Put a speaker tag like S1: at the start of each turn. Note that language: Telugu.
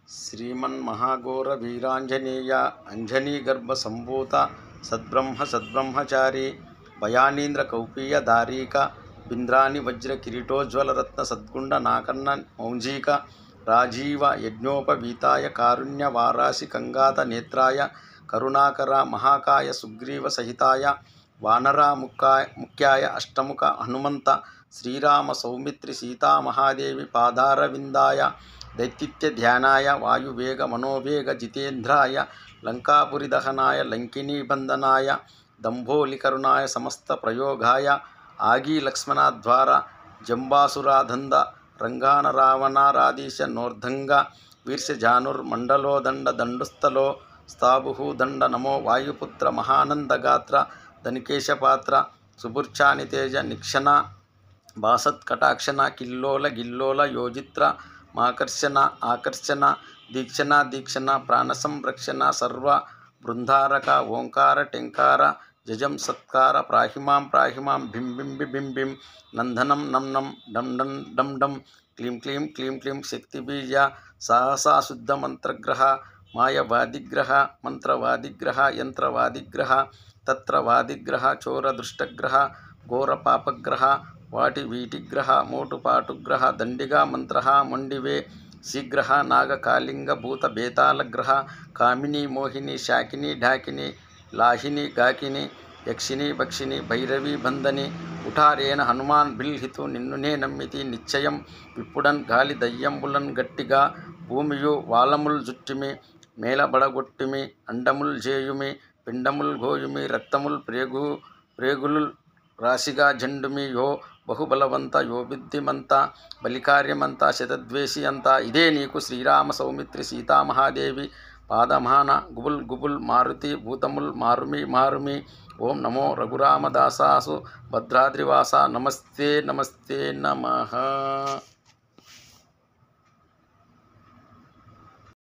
S1: శ్రీమన్మహాఘోర వీరాంజనేయ అంజనీగర్భ సంభూత సద్బ్రహ్మచారి భయానీంద్ర కౌపీయ దారీక బింద్రాని వజ్ర కిరీటోజ్వల రత్న సద్గుండ నాకన్న మౌంజీక రాజీవ యజ్ఞోపవీతాయ కారుణ్య వారాసి కంగాత నేత్రాయ కరుణాకర మహాకాయ సుగ్రీవ సహితాయ వానరా ముఖ్యాయ అష్టముఖ హనుమంత శ్రీరామ సౌమిత్రి సీతా మహాదేవి పాదారవిందాయ దైత్య ధ్యానాయ వాయువేగ మనోవేగ జితేంద్రాయ లంకాపురి దహనాయ లంకినీ బంధనాయ దంభోలికరుణాయ సమస్త ప్రయోగాయ ఆగి లక్ష్మణాద్వార జంబాసురాధంద రంగాన రావణారాధీశ నోర్ధంగ వీర్షజానుర్మండలోదండ దండుస్థలో స్థాభు దండ నమో వాయుపుత్ర మహానందగాత్ర ధనికేశపాత్ర సుభుర్చాని తేజ నిక్షణ భాసత్కటాక్షణ కిల్లోల గిల్లోల యోజిత్ర మాకర్షణ ఆకర్షణ దీక్షణ ప్రాణసంరక్షణ సర్వ బృందారక ఓంకార టెంకార జజం సత్కార ప్రాహిమాం బింబిం నందనం నం డం డం క్లీం క్లీం శక్తిబీజ సహసా శుద్ధ మంత్రగ్రహ మాయవాదిగ్రహ మంత్రవాదిగ్రహ యంత్రవాదిగ్రహ తత్రవాదిగ్రహ చోరదృష్టగ్రహ ఘోరపాపగ్రహ వాటి వీటిగ్రహ మోటుపాటుగ్రహ దండిగా మంత్ర మొండివే శీఘ్రహ నాగకాళింగ భూత బేతాళగ్రహ కామిని మోహిని శాకిని ఢాకిని లాహిని గాకిని యక్షిని భక్షిని భైరవి బంధని ఉఠారేణ హనుమాన్ బిల్హితు నిన్నునే నమ్మితి నిశ్చయం విప్పుడన్ గాలి దయ్యంబులన్ గట్టిగా భూమియు వాలముల్ జుట్టిమి మేలబడగొట్టిమి అండముల్ జేయుమి పిండముల్ గోయుమి రక్తముల్ ప్రేగులు రాశిగా జండుమి యో బహుబలవంత యో బుద్ధిమంత బలికార్యమంత శతద్వేషి అంత ఇదే నీకు శ్రీరామ సౌమిత్రి సీతామహాదేవి పాదమాన గుబుల్ మారుతి భూతముల్ మారుమి ఓం నమో రఘురామదాసాసు భద్రాద్రివాస నమస్తే నమః